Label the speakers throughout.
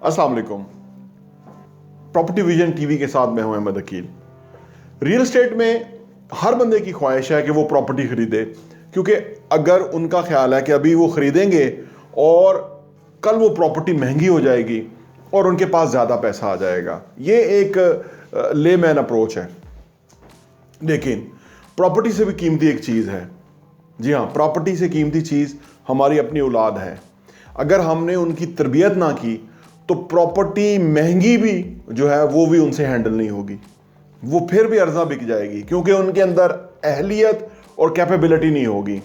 Speaker 1: अस्सलाम वालेकुम। Property vision TV के साथ मैं हूं अहमद अकील। रियल एस्टेट में हर बंदे की ख्वाहिश है कि वो प्रॉपर्टी खरीदे, क्योंकि अगर उनका ख्याल है कि अभी वो खरीदेंगे और कल वो प्रॉपर्टी महंगी हो जाएगी और उनके पास ज़्यादा पैसा आ जाएगा, ये एक लेमैन अप्रोच है। लेकिन प्रॉपर्टी से भी कीमती एक चीज़ है। जी हाँ, प्रॉपर्टी से कीमती चीज़ हमारी अपनी औलाद है। अगर हमने उनकी तरबियत ना की तो प्रॉपर्टी महंगी भी जो है वो भी उनसे हैंडल नहीं होगी, वो फिर भी अर्जा बिक जाएगी, क्योंकि उनके अंदर अहलियत और कैपेबिलिटी नहीं होगी।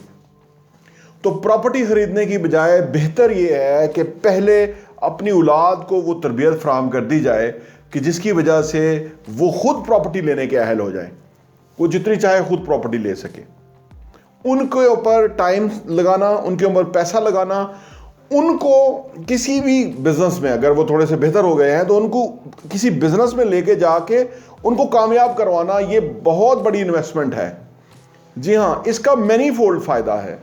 Speaker 1: तो प्रॉपर्टी खरीदने की बजाय बेहतर ये है कि पहले अपनी औलाद को वो तरबियत फराहम कर दी जाए कि जिसकी वजह से वो खुद प्रॉपर्टी लेने के अहल हो जाए, वो जितनी चाहे खुद प्रॉपर्टी ले सके। उनके ऊपर टाइम लगाना, उनके ऊपर पैसा लगाना, उनको किसी भी बिजनेस में, अगर वो थोड़े से बेहतर हो गए हैं तो उनको किसी बिजनेस में लेके जाके उनको कामयाब करवाना, ये बहुत बड़ी इन्वेस्टमेंट है। जी हाँ, इसका मैनी फोल्ड फायदा है।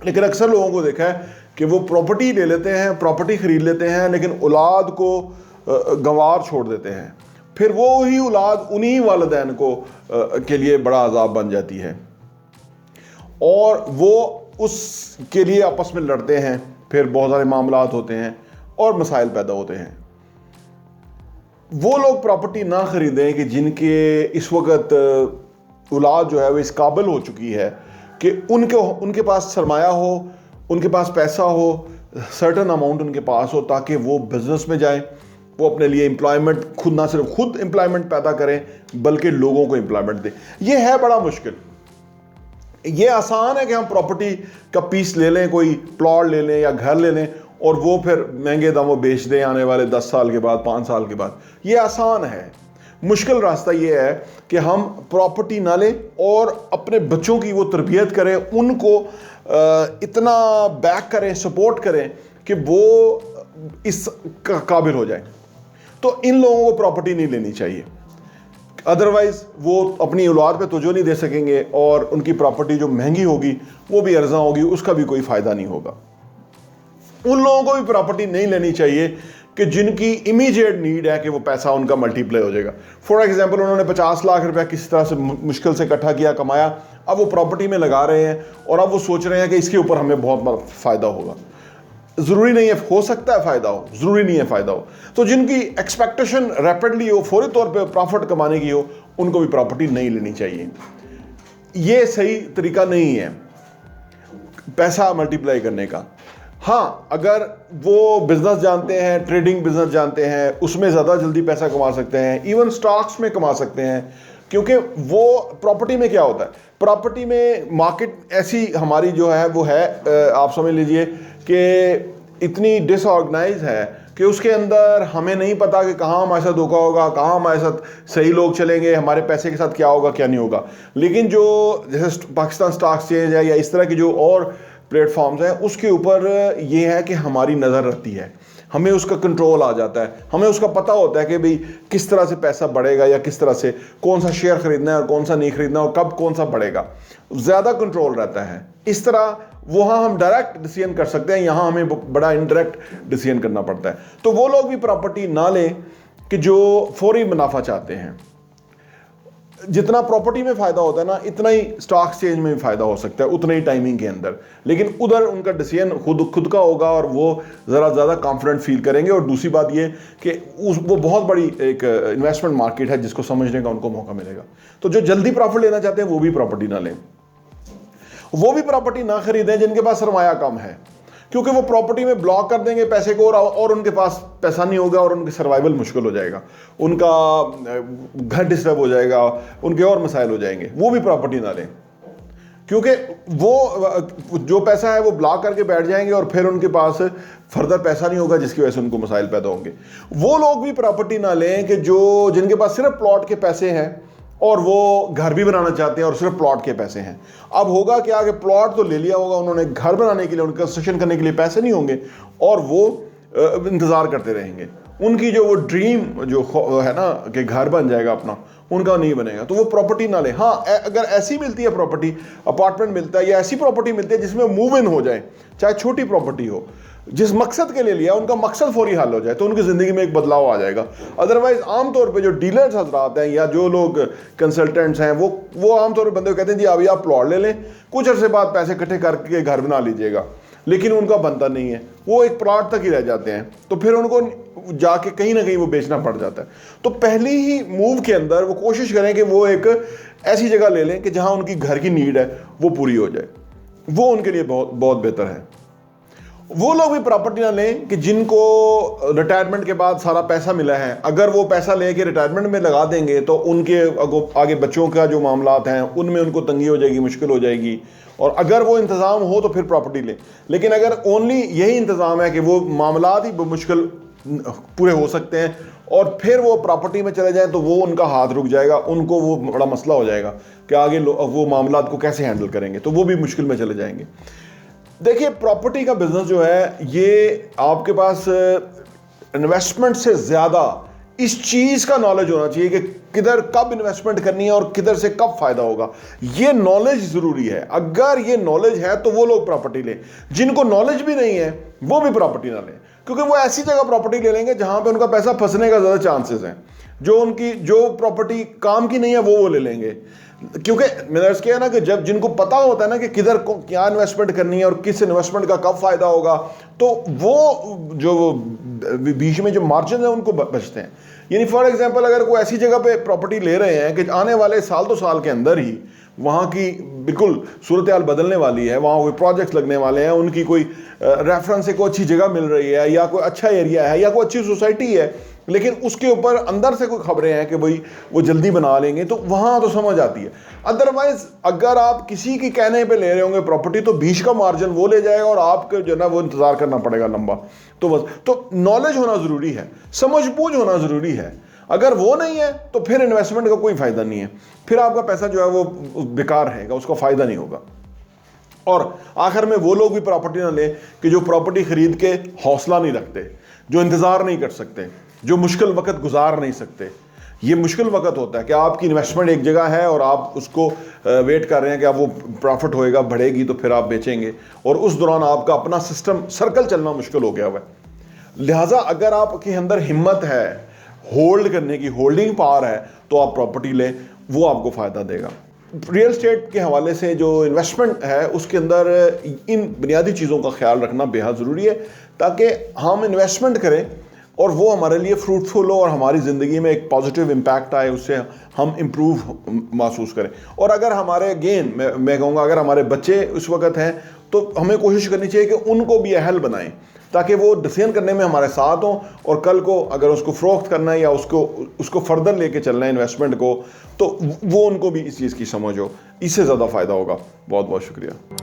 Speaker 1: लेकिन अक्सर लोगों को देखा है कि वो प्रॉपर्टी ले लेते हैं, प्रॉपर्टी खरीद लेते हैं, लेकिन औलाद को गंवार छोड़ देते हैं। फिर वो ही औलाद उन्हीं वालिदैन को के लिए बड़ा अजाब बन जाती है और वो उसके लिए आपस में लड़ते हैं। फिर बहुत सारे मामलात होते हैं और मसाइल पैदा होते हैं। वो लोग प्रॉपर्टी ना खरीदें कि जिनके इस वक्त औलाद जो है वो इस काबिल हो चुकी है कि उनके पास सरमाया हो, उनके पास पैसा हो, सर्टन अमाउंट उनके पास हो, ताकि वो बिजनेस में जाएं, वो अपने लिए एम्प्लॉयमेंट खुद, ना सिर्फ खुद एम्प्लॉयमेंट पैदा करें बल्कि लोगों को एम्प्लॉयमेंट दें। ये है बड़ा मुश्किल। ये आसान है कि हम प्रॉपर्टी का पीस ले लें, कोई प्लॉट ले लें या घर ले लें और वो फिर महंगे दामों बेच दें आने वाले 10 साल के बाद, 5 साल के बाद। ये आसान है। मुश्किल रास्ता ये है कि हम प्रॉपर्टी ना लें और अपने बच्चों की वो तरबियत करें, उनको इतना बैक करें, सपोर्ट करें कि वो इस काबिल हो जाए। तो इन लोगों को प्रॉपर्टी नहीं लेनी चाहिए, अदरवाइज वो अपनी औलाद पे तवज्जो नहीं दे सकेंगे और उनकी प्रॉपर्टी जो महंगी होगी वो भी अर्जा होगी, उसका भी कोई फ़ायदा नहीं होगा। उन लोगों को भी प्रॉपर्टी नहीं लेनी चाहिए कि जिनकी इमीडिएट नीड है कि वो पैसा उनका मल्टीप्लाई हो जाएगा। फॉर एग्जांपल, उन्होंने 50 लाख रुपया किसी तरह से मुश्किल से इकट्ठा किया, कमाया, अब वो प्रॉपर्टी में लगा रहे हैं और अब वो सोच रहे हैं कि इसके ऊपर हमें बहुत फ़ायदा होगा। ज़रूरी नहीं है, हो सकता है फ़ायदा हो, ज़रूरी नहीं है फ़ायदा हो। तो जिनकी एक्सपेक्टेशन रैपिडली हो, फौरी तौर पे प्रॉफिट कमाने की हो, उनको भी प्रॉपर्टी नहीं लेनी चाहिए। ये सही तरीका नहीं है पैसा मल्टीप्लाई करने का। हाँ, अगर वो बिजनेस जानते हैं, ट्रेडिंग बिजनेस जानते हैं, उसमें ज़्यादा जल्दी पैसा कमा सकते हैं, इवन स्टॉक्स में कमा सकते हैं, क्योंकि वो प्रॉपर्टी में क्या होता है, प्रॉपर्टी में मार्केट ऐसी हमारी जो है वो है, आप समझ लीजिए कि इतनी डिसऑर्गेनाइज है कि उसके अंदर हमें नहीं पता कि कहाँ हमारे साथ धोखा होगा, कहाँ हमारे साथ सही लोग चलेंगे, हमारे पैसे के साथ क्या होगा क्या नहीं होगा। लेकिन जो जैसे पाकिस्तान स्टॉक एक्सचेंज है या इस तरह की जो और प्लेटफॉर्म्स हैं, उसके ऊपर ये है कि हमारी नज़र रहती है, हमें उसका कंट्रोल आ जाता है, हमें उसका पता होता है कि भाई किस तरह से पैसा बढ़ेगा या किस तरह से कौन सा शेयर खरीदना है और कौन सा नहीं खरीदना और कब कौन सा बढ़ेगा, ज़्यादा कंट्रोल रहता है। इस तरह वहाँ हम डायरेक्ट डिसीजन कर सकते हैं, यहाँ हमें बड़ा इनडायरेक्ट डिसीजन करना पड़ता है। तो वो लोग भी प्रॉपर्टी ना लें कि जो फौरी मुनाफा चाहते हैं। जितना प्रॉपर्टी में फ़ायदा होता है ना, इतना ही स्टॉक एक्सचेंज में भी फ़ायदा हो सकता है, उतना ही टाइमिंग के अंदर। लेकिन उधर उनका डिसीजन खुद का होगा और वो ज़रा ज़्यादा कॉन्फिडेंट फील करेंगे। और दूसरी बात ये कि वो बहुत बड़ी एक इन्वेस्टमेंट मार्केट है जिसको समझने का उनको मौका मिलेगा। तो जो जल्दी प्रॉफिट लेना चाहते हैं वो भी प्रॉपर्टी ना लें, वो भी प्रॉपर्टी ना खरीदें जिनके पास सरमाया कम है, क्योंकि वो प्रॉपर्टी में ब्लॉक कर देंगे पैसे को और उनके पास पैसा नहीं होगा और उनकी सर्वाइवल मुश्किल हो जाएगा, उनका घर डिस्टर्ब हो जाएगा, उनके और मसाइल हो जाएंगे। वो भी प्रॉपर्टी ना लें, क्योंकि वो जो पैसा है वो ब्लॉक करके बैठ जाएंगे और फिर उनके पास फर्दर पैसा नहीं होगा, जिसकी वजह से उनको मसाइल पैदा होंगे। वो लोग भी प्रॉपर्टी ना लें कि जिनके पास सिर्फ प्लॉट के पैसे हैं और वो घर भी बनाना चाहते हैं और सिर्फ प्लॉट के पैसे हैं। अब होगा क्या कि प्लॉट तो ले लिया होगा उन्होंने, घर बनाने के लिए, उनका कंस्ट्रक्शन करने के लिए पैसे नहीं होंगे और वो इंतज़ार करते रहेंगे उनकी जो वो ड्रीम जो है ना कि घर बन जाएगा अपना, उनका नहीं बनेगा, तो वो प्रॉपर्टी ना ले। हाँ, अगर ऐसी मिलती है प्रॉपर्टी, अपार्टमेंट मिलता है या ऐसी प्रॉपर्टी मिलती है जिसमें मूव इन हो जाए, चाहे छोटी प्रॉपर्टी हो, जिस मकसद के लिए लिया उनका मकसद फौरी हल हो जाए, तो उनकी ज़िंदगी में एक बदलाव आ जाएगा। अदरवाइज आमतौर पे जो डीलर्स हजरात हैं या जो लोग कंसल्टेंट्स हैं वो आमतौर पे बंदे को कहते हैं जी अभी आप प्लॉट ले लें, कुछ अर्से बाद पैसे इकट्ठे करके घर बना लीजिएगा, लेकिन उनका बनता नहीं है, वो एक प्लॉट तक ही रह जाते हैं, तो फिर उनको जाके कहीं ना कहीं वो बेचना पड़ जाता है। तो पहली ही मूव के अंदर वो कोशिश करें कि वो एक ऐसी जगह ले लें कि जहाँ उनकी घर की नीड है वो पूरी हो जाए, वो उनके लिए बहुत बहुत बेहतर है। वो लोग भी प्रॉपर्टी ना लें कि जिनको रिटायरमेंट के बाद सारा पैसा मिला है, अगर वो पैसा लेके रिटायरमेंट में लगा देंगे तो उनके आगे बच्चों का जो मामलात हैं उनमें उनको तंगी हो जाएगी, मुश्किल हो जाएगी, और अगर वो इंतज़ाम हो तो फिर प्रॉपर्टी लें। लेकिन अगर ओनली यही इंतज़ाम है कि वो मामलात ही मुश्किल पूरे हो सकते हैं और फिर वो प्रॉपर्टी में चले जाएं, तो वो उनका हाथ रुक जाएगा, उनको वो बड़ा मसला हो जाएगा कि आगे वो मामलात को कैसे हैंडल करेंगे, तो वो भी मुश्किल में चले जाएंगे। देखिए, प्रॉपर्टी का बिजनेस जो है ये आपके पास इन्वेस्टमेंट से ज़्यादा इस चीज़ का नॉलेज होना चाहिए कि किधर कब इन्वेस्टमेंट करनी है और किधर से कब फ़ायदा होगा। ये नॉलेज ज़रूरी है। अगर ये नॉलेज है तो वो लोग प्रॉपर्टी लें, जिनको नॉलेज भी नहीं है वो भी प्रॉपर्टी ना लें, क्योंकि वो ऐसी जगह प्रॉपर्टी ले लेंगे जहाँ पे उनका पैसा फंसने का ज़्यादा चांसेस हैं। जो प्रॉपर्टी काम की नहीं है वो ले लेंगे, क्योंकि मैंने अर्ज़ किया ना कि जब जिनको पता होता है ना कि किधर को क्या इन्वेस्टमेंट करनी है और किस इन्वेस्टमेंट का कब फ़ायदा होगा, तो वो जो बीच में जो मार्जिन है उनको बचते हैं। यानी फॉर एग्जांपल अगर कोई ऐसी जगह पे प्रॉपर्टी ले रहे हैं कि आने वाले साल 2 साल के अंदर ही वहाँ की बिल्कुल सूरत हाल बदलने वाली है, वहाँ कोई प्रोजेक्ट्स लगने वाले हैं, उनकी कोई रेफरेंस से कोई अच्छी जगह मिल रही है या कोई अच्छा एरिया है या कोई अच्छी सोसाइटी है, लेकिन उसके ऊपर अंदर से कोई खबरें हैं कि भाई वो जल्दी बना लेंगे, तो वहाँ तो समझ आती है। अदरवाइज अगर आप किसी के कहने पे ले रहे होंगे प्रॉपर्टी, तो बीच का मार्जिन वो ले जाएगा और आपको जो है ना वो इंतज़ार करना पड़ेगा लंबा। तो बस, तो नॉलेज होना ज़रूरी है, समझ-बूझ होना ज़रूरी है। अगर वो नहीं है तो फिर इन्वेस्टमेंट का कोई फ़ायदा नहीं है, फिर आपका पैसा जो है वो बेकार रहेगा, उसका फ़ायदा नहीं होगा। और आखिर में वो लोग भी प्रॉपर्टी ना लें कि जो प्रॉपर्टी ख़रीद के हौसला नहीं रखते, जो इंतज़ार नहीं कर सकते, जो मुश्किल वक्त गुजार नहीं सकते। ये मुश्किल वक्त होता है कि आपकी इन्वेस्टमेंट एक जगह है और आप उसको वेट कर रहे हैं कि अब वो प्रॉफिट होएगा, बढ़ेगी तो फिर आप बेचेंगे, और उस दौरान आपका अपना सिस्टम सर्कल चलना मुश्किल हो गया हुआ है। लिहाजा अगर आपके अंदर हिम्मत है होल्ड करने की, होल्डिंग पावर है, तो आप प्रॉपर्टी लें, वो आपको फ़ायदा देगा। रियल एस्टेट के हवाले से जो इन्वेस्टमेंट है उसके अंदर इन बुनियादी चीज़ों का ख्याल रखना बेहद ज़रूरी है, ताकि हम इन्वेस्टमेंट करें और वो हमारे लिए फ्रूटफुल हो और हमारी ज़िंदगी में एक पॉजिटिव इम्पैक्ट आए, उससे हम इम्प्रूव महसूस करें। और अगर हमारे गेन मैं कहूँगा अगर हमारे बच्चे उस वक़्त हैं तो हमें कोशिश करनी चाहिए कि उनको भी अहल बनाएं, ताकि वो डिसीजन करने में हमारे साथ हों, और कल को अगर उसको फ़रोख्त करना है या उसको फर्दर लेके चलना है इन्वेस्टमेंट को, तो वो उनको भी इस चीज़ की समझ हो। इससे ज़्यादा फ़ायदा होगा। बहुत बहुत शुक्रिया।